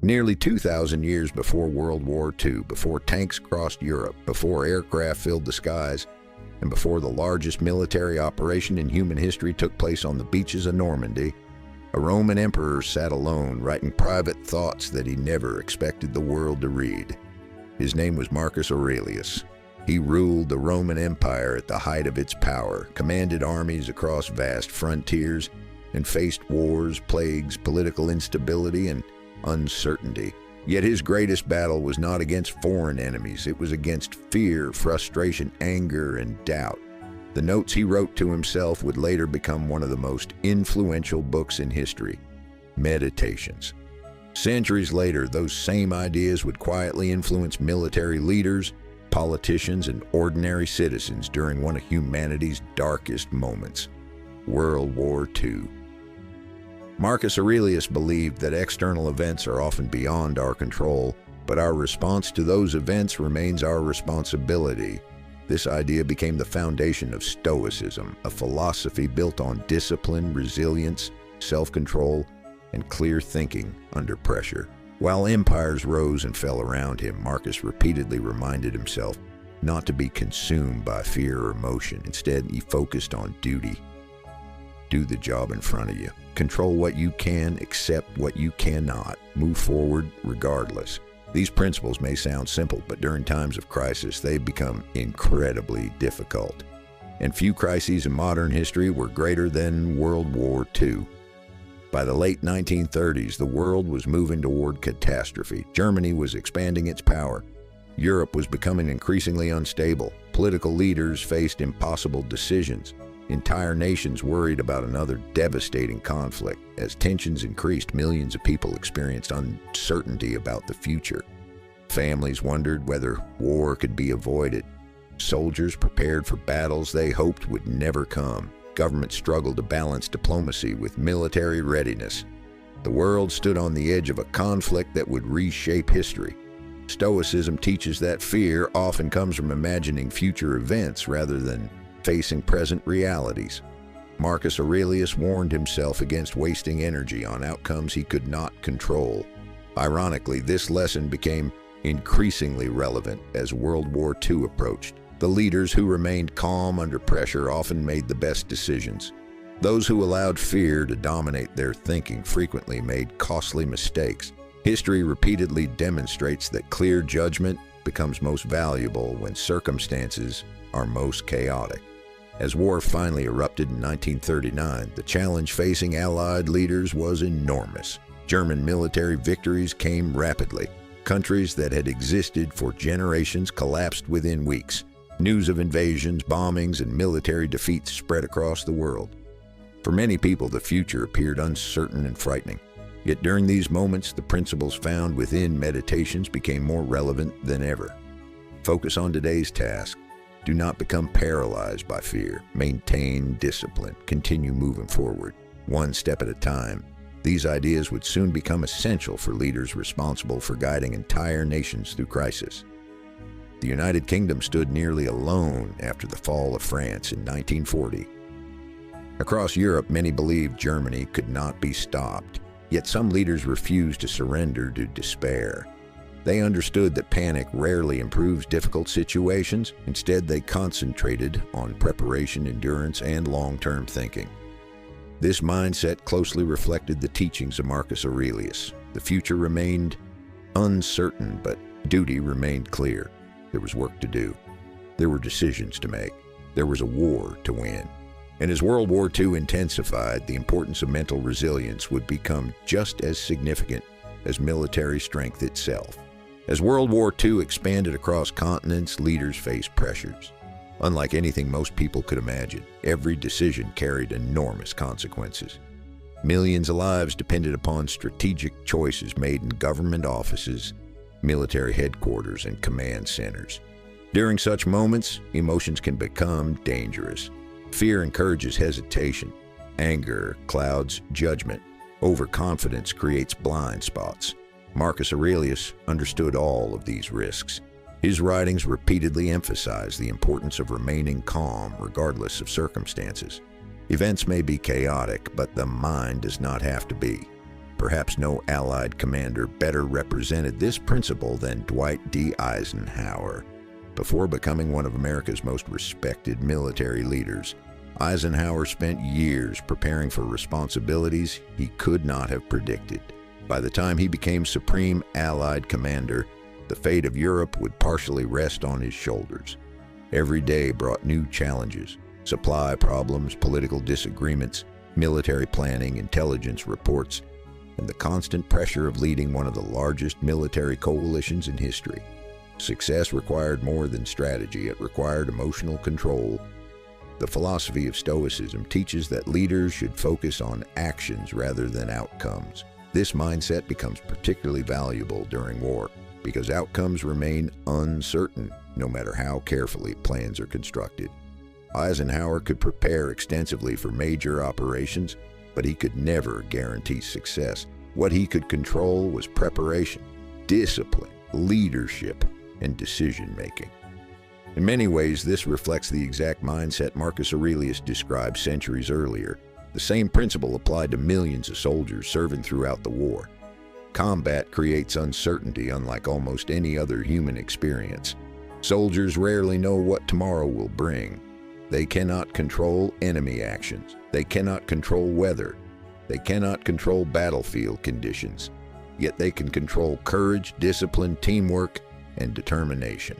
Nearly 2,000 years before World War II, before tanks crossed Europe, before aircraft filled the skies, and before the largest military operation in human history took place on the beaches of Normandy, a Roman emperor sat alone, writing private thoughts that he never expected the world to read. His name was Marcus Aurelius. He ruled the Roman Empire at the height of its power, commanded armies across vast frontiers, and faced wars, plagues, political instability, and uncertainty. Yet his greatest battle was not against foreign enemies. It was against fear, frustration, anger, and doubt. The notes he wrote to himself would later become one of the most influential books in history, Meditations. Centuries later, those same ideas would quietly influence military leaders, politicians, and ordinary citizens during one of humanity's darkest moments, World War II. Marcus Aurelius believed that external events are often beyond our control, but our response to those events remains our responsibility. This idea became the foundation of Stoicism, a philosophy built on discipline, resilience, self-control, and clear thinking under pressure. While empires rose and fell around him, Marcus repeatedly reminded himself not to be consumed by fear or emotion. Instead, he focused on duty. Do the job in front of you. Control what you can, accept what you cannot. Move forward regardless. These principles may sound simple, but during times of crisis, they become incredibly difficult. And few crises in modern history were greater than World War II. By the late 1930s, the world was moving toward catastrophe. Germany was expanding its power. Europe was becoming increasingly unstable. Political leaders faced impossible decisions. Entire nations worried about another devastating conflict. As tensions increased, millions of people experienced uncertainty about the future. Families wondered whether war could be avoided. Soldiers prepared for battles they hoped would never come. Governments struggled to balance diplomacy with military readiness. The world stood on the edge of a conflict that would reshape history. Stoicism teaches that fear often comes from imagining future events rather than facing present realities. Marcus Aurelius warned himself against wasting energy on outcomes he could not control. Ironically, this lesson became increasingly relevant as World War II approached. The leaders who remained calm under pressure often made the best decisions. Those who allowed fear to dominate their thinking frequently made costly mistakes. History repeatedly demonstrates that clear judgment becomes most valuable when circumstances are most chaotic. As war finally erupted in 1939, the challenge facing Allied leaders was enormous. German military victories came rapidly. Countries that had existed for generations collapsed within weeks. News of invasions, bombings, and military defeats spread across the world. For many people, the future appeared uncertain and frightening. Yet during these moments, the principles found within Meditations became more relevant than ever. Focus on today's task. Do not become paralyzed by fear. Maintain discipline. Continue moving forward, one step at a time. These ideas would soon become essential for leaders responsible for guiding entire nations through crisis. The United Kingdom stood nearly alone after the fall of France in 1940. Across Europe, many believed Germany could not be stopped, yet some leaders refused to surrender to despair. They understood that panic rarely improves difficult situations. Instead, they concentrated on preparation, endurance, and long-term thinking. This mindset closely reflected the teachings of Marcus Aurelius. The future remained uncertain, but duty remained clear. There was work to do. There were decisions to make. There was a war to win. And as World War II intensified, the importance of mental resilience would become just as significant as military strength itself. As World War II expanded across continents, leaders faced pressures. Unlike anything most people could imagine, every decision carried enormous consequences. Millions of lives depended upon strategic choices made in government offices, military headquarters, and command centers. During such moments, emotions can become dangerous. Fear encourages hesitation. Anger clouds judgment. Overconfidence creates blind spots. Marcus Aurelius understood all of these risks. His writings repeatedly emphasize the importance of remaining calm regardless of circumstances. Events may be chaotic, but the mind does not have to be. Perhaps no Allied commander better represented this principle than Dwight D. Eisenhower. Before becoming one of America's most respected military leaders, Eisenhower spent years preparing for responsibilities he could not have predicted. By the time he became Supreme Allied Commander, the fate of Europe would partially rest on his shoulders. Every day brought new challenges: supply problems, political disagreements, military planning, intelligence reports, and the constant pressure of leading one of the largest military coalitions in history. Success required more than strategy; it required emotional control. The philosophy of Stoicism teaches that leaders should focus on actions rather than outcomes. This mindset becomes particularly valuable during war, because outcomes remain uncertain, no matter how carefully plans are constructed. Eisenhower could prepare extensively for major operations, but he could never guarantee success. What he could control was preparation, discipline, leadership, and decision-making. In many ways, this reflects the exact mindset Marcus Aurelius described centuries earlier. The same principle applied to millions of soldiers serving throughout the war. Combat creates uncertainty unlike almost any other human experience. Soldiers rarely know what tomorrow will bring. They cannot control enemy actions. They cannot control weather. They cannot control battlefield conditions. Yet they can control courage, discipline, teamwork, and determination.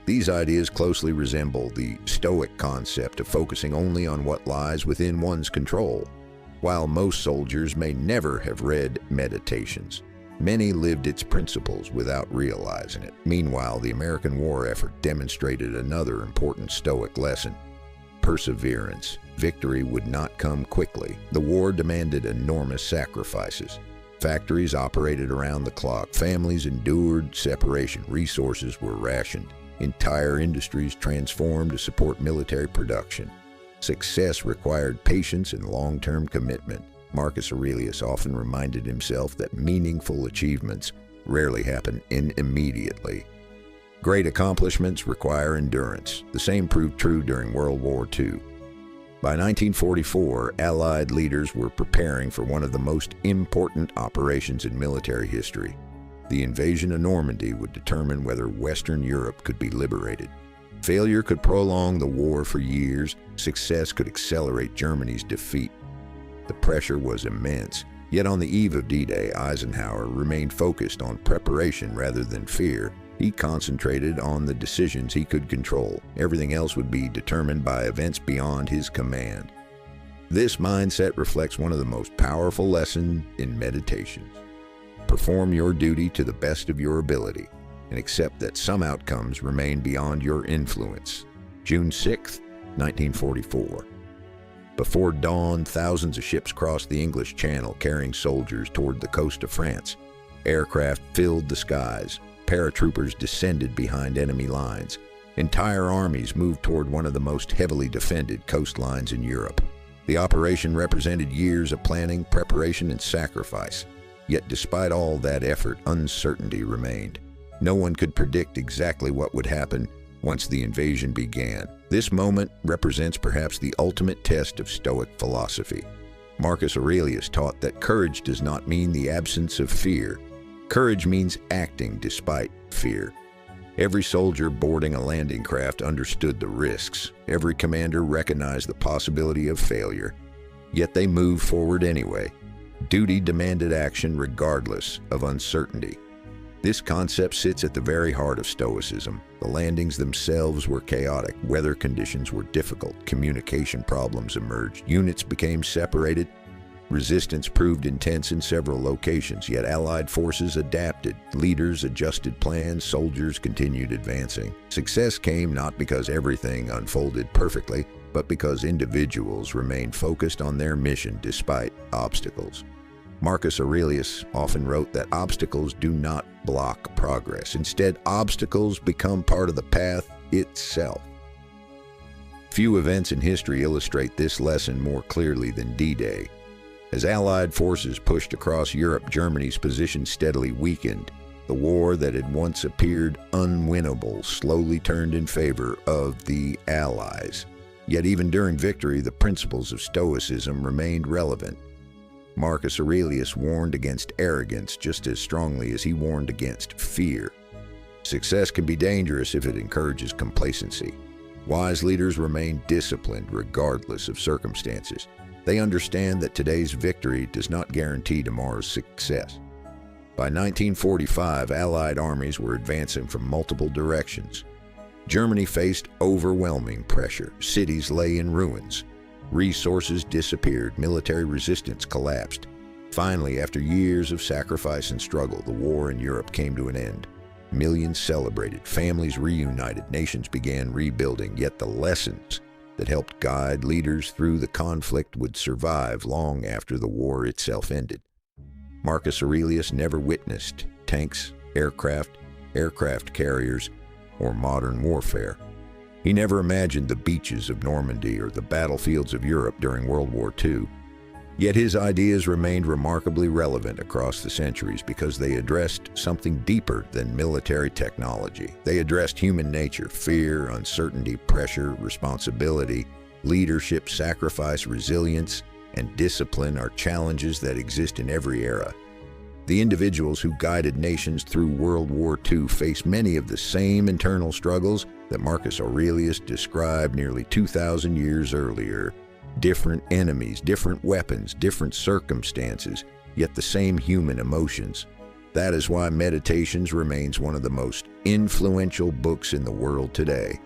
These ideas closely resemble the Stoic concept of focusing only on what lies within one's control. While most soldiers may never have read Meditations, many lived its principles without realizing it. Meanwhile, the American war effort demonstrated another important Stoic lesson: perseverance. Victory would not come quickly. The war demanded enormous sacrifices. Factories operated around the clock. Families endured separation. Resources were rationed. Entire industries transformed to support military production. Success required patience and long-term commitment. Marcus Aurelius often reminded himself that meaningful achievements rarely happen immediately. Great accomplishments require endurance. The same proved true during World War II. By 1944, Allied leaders were preparing for one of the most important operations in military history. The invasion of Normandy would determine whether Western Europe could be liberated. Failure could prolong the war for years. Success could accelerate Germany's defeat. The pressure was immense. Yet on the eve of D-Day, Eisenhower remained focused on preparation rather than fear. He concentrated on the decisions he could control. Everything else would be determined by events beyond his command. This mindset reflects one of the most powerful lessons in Meditations. Perform your duty to the best of your ability, and accept that some outcomes remain beyond your influence. June 6, 1944. Before dawn, thousands of ships crossed the English Channel carrying soldiers toward the coast of France. Aircraft filled the skies. Paratroopers descended behind enemy lines. Entire armies moved toward one of the most heavily defended coastlines in Europe. The operation represented years of planning, preparation, and sacrifice. Yet despite all that effort, uncertainty remained. No one could predict exactly what would happen once the invasion began. This moment represents perhaps the ultimate test of Stoic philosophy. Marcus Aurelius taught that courage does not mean the absence of fear. Courage means acting despite fear. Every soldier boarding a landing craft understood the risks. Every commander recognized the possibility of failure. Yet they moved forward anyway. Duty demanded action regardless of uncertainty. This concept sits at the very heart of Stoicism. The landings themselves were chaotic. Weather conditions were difficult. Communication problems emerged. Units became separated. Resistance proved intense in several locations, yet Allied forces adapted. Leaders adjusted plans. Soldiers continued advancing. Success came not because everything unfolded perfectly, but because individuals remained focused on their mission despite obstacles. Marcus Aurelius often wrote that obstacles do not block progress. Instead, obstacles become part of the path itself. Few events in history illustrate this lesson more clearly than D-Day. As Allied forces pushed across Europe, Germany's position steadily weakened. The war that had once appeared unwinnable slowly turned in favor of the Allies. Yet even during victory, the principles of Stoicism remained relevant. Marcus Aurelius warned against arrogance just as strongly as he warned against fear. Success can be dangerous if it encourages complacency. Wise leaders remain disciplined regardless of circumstances. They understand that today's victory does not guarantee tomorrow's success. By 1945, Allied armies were advancing from multiple directions. Germany faced overwhelming pressure. Cities lay in ruins. Resources disappeared. Military resistance collapsed. Finally, after years of sacrifice and struggle, the war in Europe came to an end. Millions celebrated, families reunited, nations began rebuilding, yet the lessons that helped guide leaders through the conflict would survive long after the war itself ended. Marcus Aurelius never witnessed tanks, aircraft carriers, or modern warfare. He never imagined the beaches of Normandy or the battlefields of Europe during World War II. Yet his ideas remained remarkably relevant across the centuries because they addressed something deeper than military technology. They addressed human nature: fear, uncertainty, pressure, responsibility, leadership, sacrifice, resilience, and discipline are challenges that exist in every era. The individuals who guided nations through World War II faced many of the same internal struggles that Marcus Aurelius described nearly 2,000 years earlier. Different enemies, different weapons, different circumstances, yet the same human emotions. That is why Meditations remains one of the most influential books in the world today.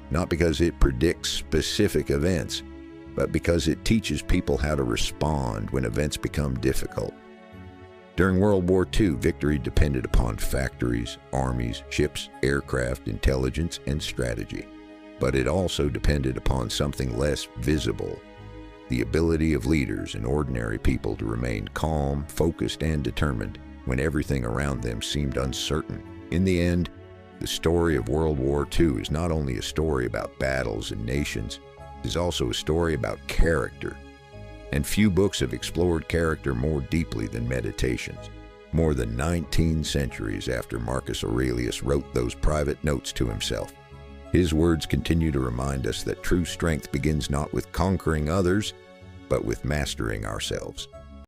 Not because it predicts specific events, but because it teaches people how to respond when events become difficult. During World War II, victory depended upon factories, armies, ships, aircraft, intelligence, and strategy. But it also depended upon something less visible: the ability of leaders and ordinary people to remain calm, focused, and determined when everything around them seemed uncertain. In the end, the story of World War II is not only a story about battles and nations, it is also a story about character. And few books have explored character more deeply than Meditations. More than 19 centuries after Marcus Aurelius wrote those private notes to himself, his words continue to remind us that true strength begins not with conquering others, but with mastering ourselves.